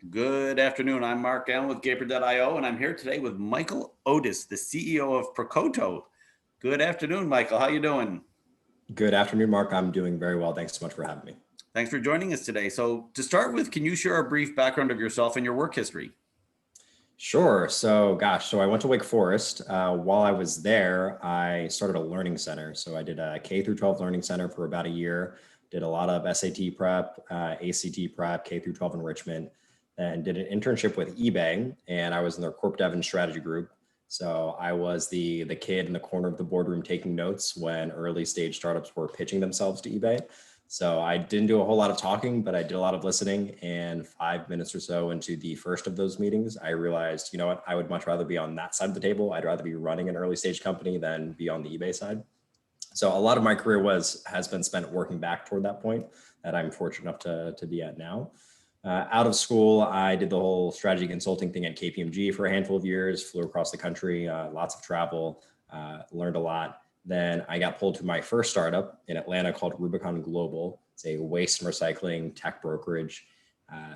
Good afternoon. I'm Mark Allen with Gaper.io, and I'm here today with Michael Otis, the CEO of Procoto. Good afternoon, Michael. How you doing? Good afternoon, Mark. I'm doing very well. Thanks so much for having me. Thanks for joining us today. So, to start with, can you share a brief background of yourself and your work history? Sure. So I went to Wake Forest. While I was there, I started a learning center. So I did a K through 12 learning center for about a year, did a lot of SAT prep, ACT prep, K through 12 enrichment, and did an internship with eBay. And I was in their corp dev and strategy group. So I was the kid in the corner of the boardroom taking notes when early stage startups were pitching themselves to eBay. So I didn't do a whole lot of talking, but I did a lot of listening. And 5 minutes or so into the first of those meetings, I realized, you know what, I would much rather be on that side of the table. I'd rather be running an early stage company than be on the eBay side. So a lot of my career has been spent working back toward that point that I'm fortunate enough to be at now. Out of school, I did the whole strategy consulting thing at KPMG for a handful of years, flew across the country, lots of travel, learned a lot. Then I got pulled to my first startup in Atlanta called Rubicon Global. It's a waste and recycling tech brokerage.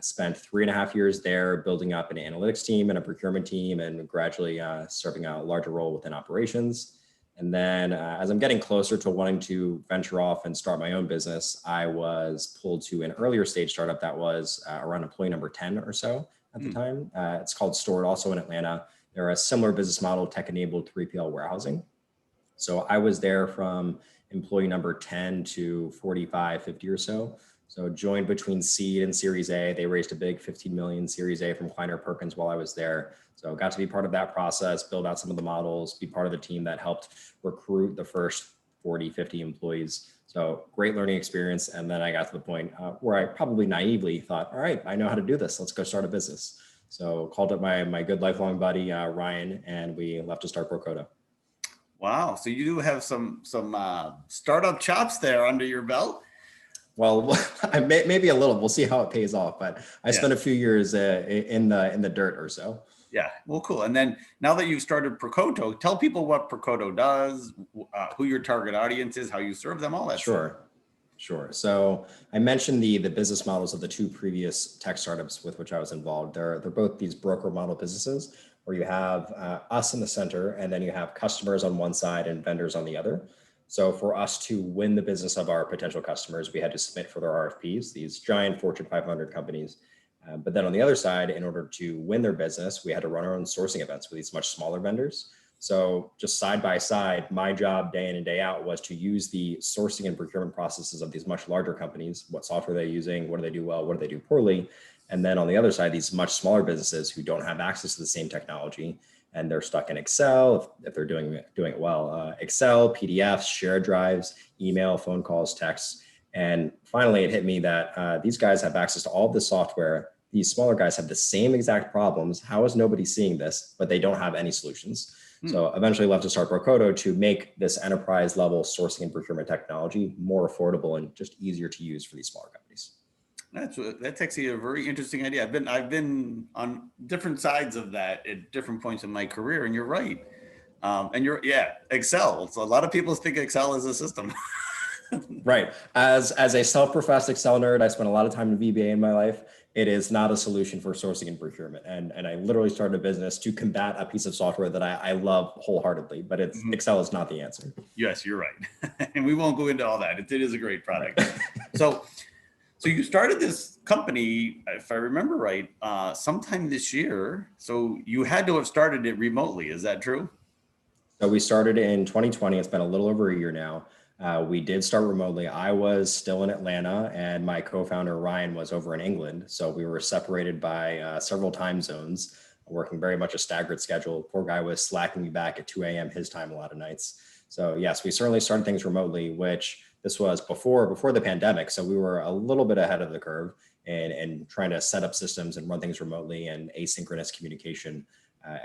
Spent 3.5 years there building up an analytics team and a procurement team and gradually serving a larger role within operations. And then as I'm getting closer to wanting to venture off and start my own business, I was pulled to an earlier stage startup that was around employee number 10 or so at the time. It's called Stored, also in Atlanta. They're a similar business model, tech-enabled 3PL warehousing. So I was there from employee number 10 to 45, 50 or so. So joined between seed and Series A. They raised a big 15 million Series A from Kleiner Perkins while I was there. So got to be part of that process, build out some of the models, be part of the team that helped recruit the first 40, 50 employees. So great learning experience. And then I got to the point where I probably naively thought, all right, I know how to do this. Let's go start a business. So called up my good lifelong buddy, Ryan, and we left to start Procoto. Wow. So you do have some startup chops there under your belt. Well, maybe a little. We'll see how it pays off. But I Yeah. spent a few years in the dirt or so. Yeah. Well, cool. And then now that you've started Procoto, tell people what Procoto does, who your target audience is, how you serve them, all that stuff. Sure. So I mentioned the business models of the two previous tech startups with which I was involved. They're both these broker model businesses where you have us in the center, and then you have customers on one side and vendors on the other. So for us to win the business of our potential customers, we had to submit for their RFPs, these giant Fortune 500 companies. But then on the other side, in order to win their business, we had to run our own sourcing events with these much smaller vendors. So just side by side, my job day in and day out was to use the sourcing and procurement processes of these much larger companies. What software they're using, what do they do well, what do they do poorly? And then on the other side, these much smaller businesses who don't have access to the same technology and they're stuck in Excel if they're doing it well. Excel, PDFs, shared drives, email, phone calls, texts. And finally, it hit me that these guys have access to all of this software. These smaller guys have the same exact problems. How is nobody seeing this? But they don't have any solutions. So eventually left to start Procoto to make this enterprise level sourcing and procurement technology more affordable and just easier to use for these smaller companies. That's actually a very interesting idea. I've been on different sides of that at different points in my career, and you're right. Excel. So a lot of people think Excel is a system. Right. As a self-professed Excel nerd, I spent a lot of time in VBA in my life. It is not a solution for sourcing and procurement. And I literally started a business to combat a piece of software that I love wholeheartedly, but Excel is not the answer. Yes, you're right. And we won't go into all that. It is a great product. Right. So you started this company, if I remember right, sometime this year. So you had to have started it remotely. Is that true? So we started in 2020. It's been a little over a year now. We did start remotely. I was still in Atlanta and my co-founder Ryan was over in England. So we were separated by several time zones, working very much a staggered schedule. Poor guy was slacking me back at 2 a.m. his time a lot of nights. So yes, we certainly started things remotely, which this was before the pandemic. So we were a little bit ahead of the curve and trying to set up systems and run things remotely and asynchronous communication.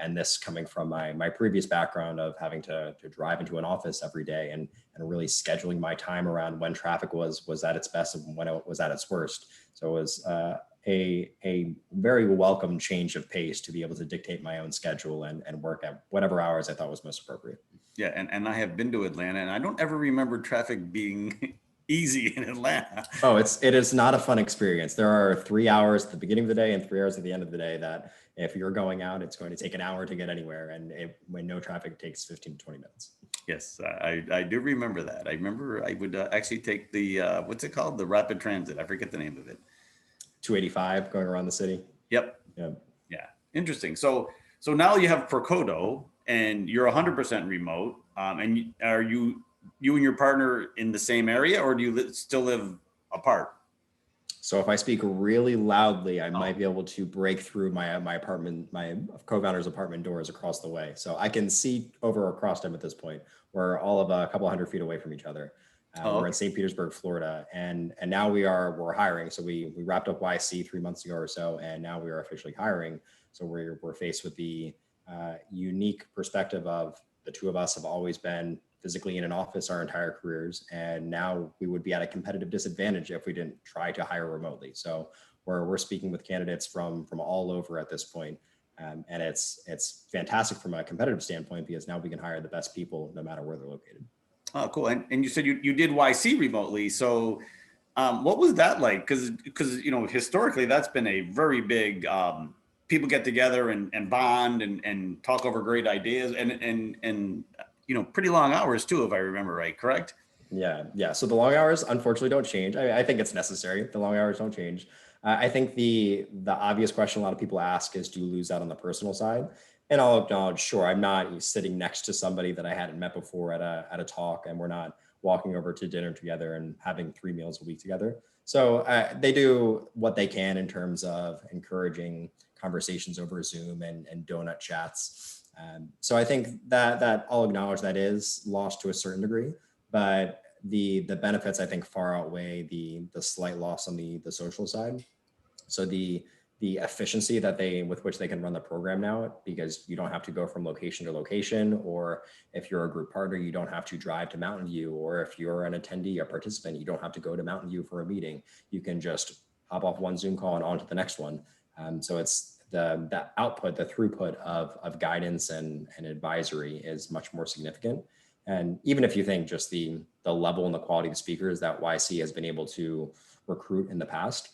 And this coming from my previous background of having to drive into an office every day and really scheduling my time around when traffic was at its best and when it was at its worst. So it was a very welcome change of pace to be able to dictate my own schedule and work at whatever hours I thought was most appropriate. Yeah, and I have been to Atlanta, and I don't ever remember traffic being easy in Atlanta. Oh, it is not a fun experience. There are 3 hours at the beginning of the day and 3 hours at the end of the day that if you're going out, it's going to take an hour to get anywhere. And when no traffic, it takes 15 to 20 minutes. Yes, I do remember that. I remember I would actually take the what's it called? The rapid transit. I forget the name of it. 285 going around the city. Yep. Yeah. Yeah. Interesting. So now you have Procoto and you're 100% remote. And are you and your partner in the same area, or do you still live apart? So if I speak really loudly, I might be able to break through my apartment, my co-founder's apartment doors across the way. So I can see over across them at this point. We're all of a couple hundred feet away from each other. We're in St. Petersburg, Florida, and now we're hiring. So we wrapped up YC 3 months ago or so, and now we are officially hiring. So we're faced with the unique perspective of the two of us have always been physically in an office our entire careers, and now we would be at a competitive disadvantage if we didn't try to hire remotely. So we're speaking with candidates from all over at this point, and it's fantastic from a competitive standpoint because now we can hire the best people no matter where they're located. Oh, cool. And you said you did YC remotely. So what was that like? Because historically that's been a very big people get together and bond and talk over great ideas and pretty long hours too, if I remember right, correct? Yeah. So the long hours unfortunately don't change. I think it's necessary. The long hours don't change. I think the obvious question a lot of people ask is, do you lose out on the personal side? And I'll acknowledge, sure, I'm not sitting next to somebody that I hadn't met before at a talk, and we're not walking over to dinner together and having 3 meals a week together. So they do what they can in terms of encouraging conversations over Zoom and donut chats. So I think that I'll acknowledge that is lost to a certain degree, but the benefits I think far outweigh the slight loss on the social side. So the efficiency with which they can run the program now, because you don't have to go from location to location, or if you're a group partner, you don't have to drive to Mountain View, or if you're an attendee, a participant, you don't have to go to Mountain View for a meeting. You can just hop off one Zoom call and on to the next one. So it's the output, the throughput of guidance and advisory is much more significant. And even if you think just the level and the quality of speakers that YC has been able to recruit in the past,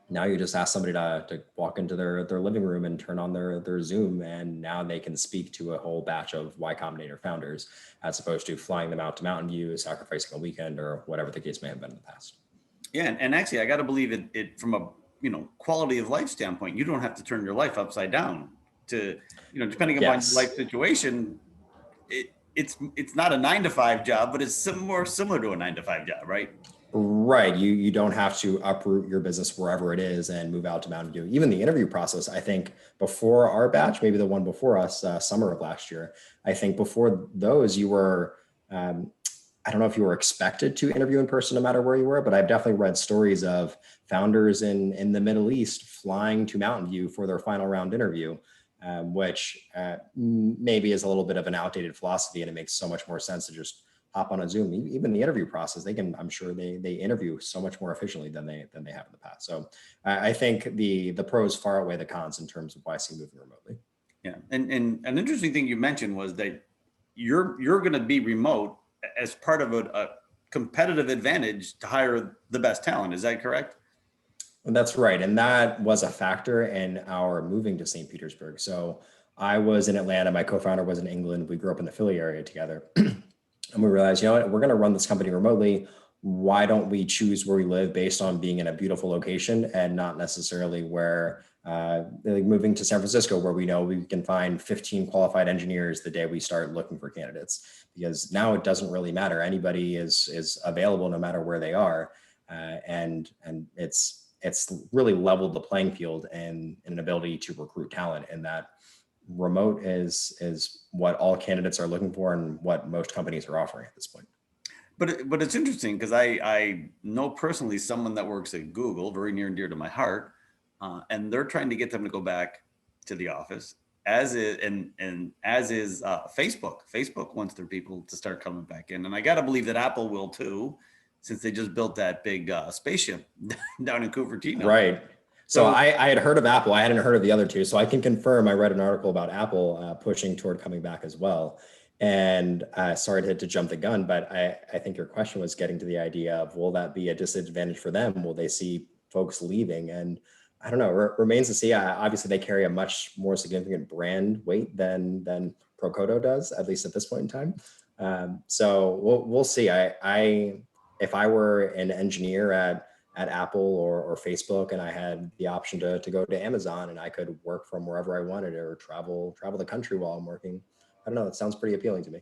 now you just ask somebody to walk into their living room and turn on their Zoom, and now they can speak to a whole batch of Y Combinator founders, as opposed to flying them out to Mountain View, sacrificing a weekend, or whatever the case may have been in the past. Yeah, and actually, I got to believe it from a quality of life standpoint. You don't have to turn your life upside down to depending upon your life situation. It's not a 9-to-5 job, but it's more similar to a 9-to-5 job, right? Right. You don't have to uproot your business wherever it is and move out to Mountain View. Even the interview process, I think before our batch, maybe the one before us, summer of last year, I think before those you were, I don't know if you were expected to interview in person no matter where you were, but I've definitely read stories of founders in the Middle East flying to Mountain View for their final round interview, which maybe is a little bit of an outdated philosophy, and it makes so much more sense to just hop on a Zoom. Even the interview process, I'm sure they interview so much more efficiently than they have in the past. So I think the pros far outweigh the cons in terms of YC moving remotely. Yeah, and an interesting thing you mentioned was that you're going to be remote as part of a competitive advantage to hire the best talent. Is that correct? And that's right, and that was a factor in our moving to St. Petersburg. So I was in Atlanta, my co-founder was in England. We grew up in the Philly area together. And we realized, we're going to run this company remotely. Why don't we choose where we live based on being in a beautiful location, and not necessarily where moving to San Francisco, where we know we can find 15 qualified engineers the day we start looking for candidates, because now it doesn't really matter. Anybody is available no matter where they are. And it's really leveled the playing field and an ability to recruit talent, and that remote is what all candidates are looking for and what most companies are offering at this point. But it's interesting because I know personally someone that works at Google, very near and dear to my heart, and they're trying to get them to go back to the office, as is Facebook. Facebook wants their people to start coming back in, and I got to believe that Apple will too, since they just built that big spaceship down in Cupertino. Right. So I had heard of Apple. I hadn't heard of the other two. So I can confirm, I read an article about Apple pushing toward coming back as well. And sorry to jump the gun, but I think your question was getting to the idea of, will that be a disadvantage for them? Will they see folks leaving? And I don't know, remains to see. Obviously, they carry a much more significant brand weight than Procoto does, at least at this point in time. So we'll see. If I were an engineer at Apple or Facebook, and I had the option to go to Amazon, and I could work from wherever I wanted or travel the country while I'm working, I don't know. It sounds pretty appealing to me.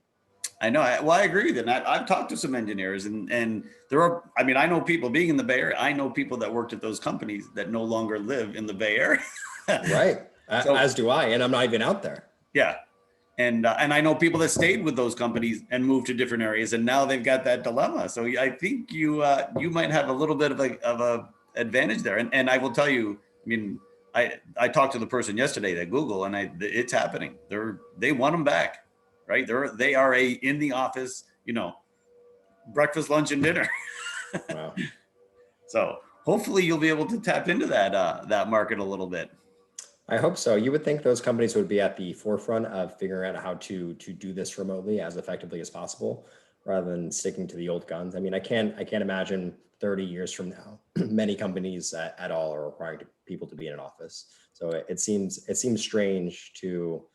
I know. I agree with it. And I've talked to some engineers, and there are, I mean, I know people being in the Bay Area. I know people that worked at those companies that no longer live in the Bay Area. Right. So, As do I, and I'm not even out there. yeah. And I know people that stayed with those companies and moved to different areas, and now they've got that dilemma. So I think you might have a little bit of a advantage there. And I will tell you, I mean, I talked to the person yesterday at Google, and it's happening. They want them back, right? They are in the office, breakfast, lunch, and dinner. Wow. So hopefully you'll be able to tap into that market a little bit. I hope so. You would think those companies would be at the forefront of figuring out how to do this remotely as effectively as possible, rather than sticking to the old guns. I mean, I can't imagine 30 years from now, many companies at all are requiring people to be in an office. So it seems strange to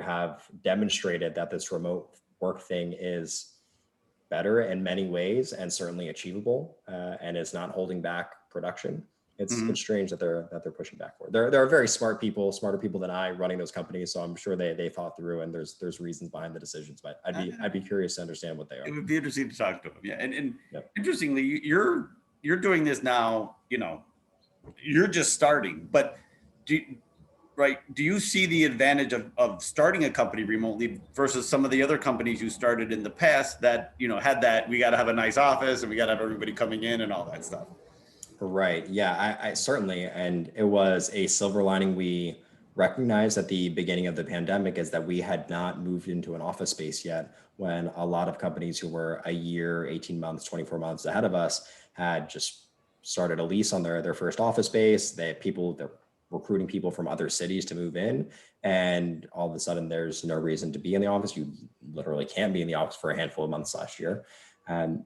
have demonstrated that this remote work thing is better in many ways and certainly achievable, and is not holding back production. It's strange that they're pushing back for it. There are very smart people, smarter people than I, running those companies. So I'm sure they thought through, and there's reasons behind the decisions. But I'd be curious to understand what they are. It would be interesting to talk to them. Yeah, and Yep. interestingly, you're doing this now. You're just starting, but do you see the advantage of starting a company remotely versus some of the other companies you started in the past that had that we got to have a nice office and we got to have everybody coming in and all that stuff? Right. Yeah, I certainly, and it was a silver lining we recognized at the beginning of the pandemic, is that we had not moved into an office space yet, when a lot of companies who were a year, 18 months, 24 months ahead of us had just started a lease on their first office space. They're recruiting people from other cities to move in, and all of a sudden there's no reason to be in the office. You literally can't be in the office for a handful of months last year.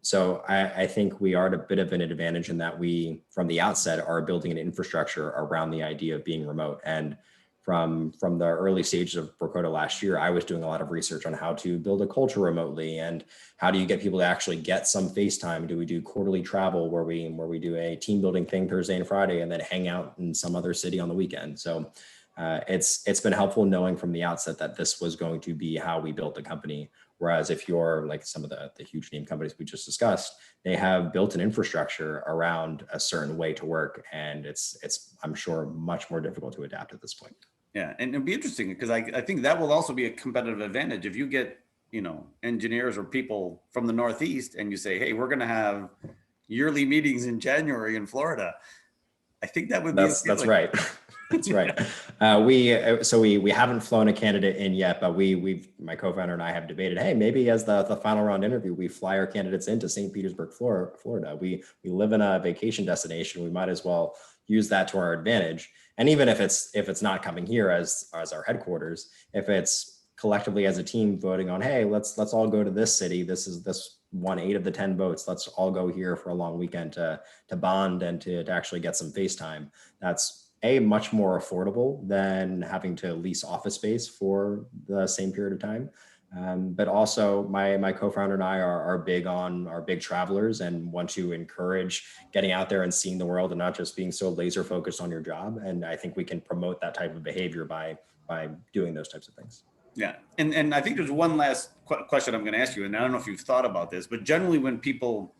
So I think we are at a bit of an advantage in that we, from the outset, are building an infrastructure around the idea of being remote. And from the early stages of Procoto last year, I was doing a lot of research on how to build a culture remotely, and how do you get people to actually get some face time? Do we do quarterly travel where we do a team building thing Thursday and Friday, and then hang out in some other city on the weekend? So it's been helpful knowing from the outset that this was going to be how we built the company. Whereas if you're like some of the huge name companies we just discussed, they have built an infrastructure around a certain way to work, and it's I'm sure much more difficult to adapt at this point. Yeah, and it'll be interesting because I think that will also be a competitive advantage if you get engineers or people from the Northeast and you say, hey, we're going to have yearly meetings in January in Florida. I think that would be that's right. That's right. We haven't flown a candidate in yet, but my co-founder and I have debated, hey, maybe as the final round interview, we fly our candidates into St. Petersburg, Florida. We live in a vacation destination. We might as well use that to our advantage. And even if it's not coming here as our headquarters, if it's collectively as a team voting on, hey, let's all go to this city. This won 8 of the 10 votes. Let's all go here for a long weekend to bond and to actually get some face time. That's much more affordable than having to lease office space for the same period of time. But also my co-founder and I are big travelers and want to encourage getting out there and seeing the world and not just being so laser focused on your job. And I think we can promote that type of behavior by doing those types of things. Yeah. And I think there's one last question I'm going to ask you. And I don't know if you've thought about this, but generally when people,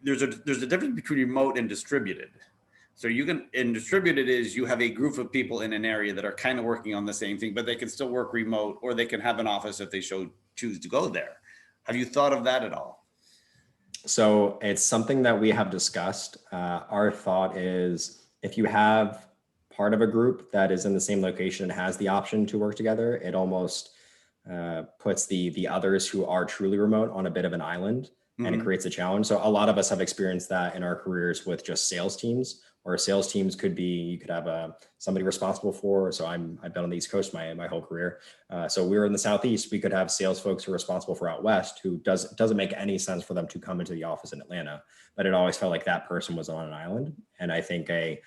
there's a difference between remote and distributed. So distributed is you have a group of people in an area that are kind of working on the same thing, but they can still work remote, or they can have an office if they choose to go there. Have you thought of that at all? So it's something that we have discussed. Our thought is, if you have part of a group that is in the same location and has the option to work together, it almost puts the others who are truly remote on a bit of an island. and it creates a challenge. So a lot of us have experienced that in our careers with just sales teams, or sales teams could be, you could have somebody responsible for, so I've been on the East Coast my whole career. So we were in the Southeast, we could have sales folks who are responsible for out West, who doesn't make any sense for them to come into the office in Atlanta, but it always felt like that person was on an island. And I think a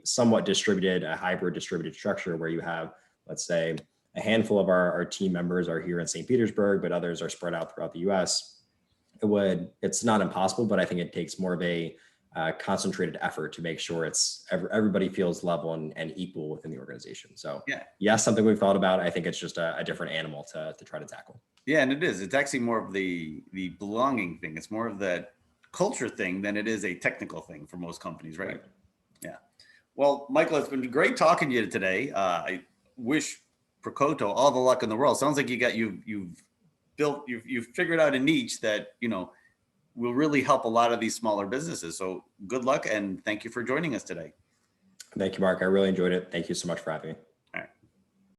somewhat distributed, a hybrid distributed structure where you have, let's say, a handful of our team members are here in St. Petersburg, but others are spread out throughout the US. It's not impossible, but I think it takes more of a concentrated effort to make sure everybody feels level and equal within the organization. So yes, something we've thought about. I think it's just a different animal to try to tackle. Yeah, and it is. It's actually more of the belonging thing. It's more of that culture thing than it is a technical thing for most companies, right? Yeah. Well, Michael, it's been great talking to you today. I wish Procoto all the luck in the world. Sounds like you've figured out a niche that, will really help a lot of these smaller businesses. So good luck and thank you for joining us today. Thank you, Mark. I really enjoyed it. Thank you so much for having me.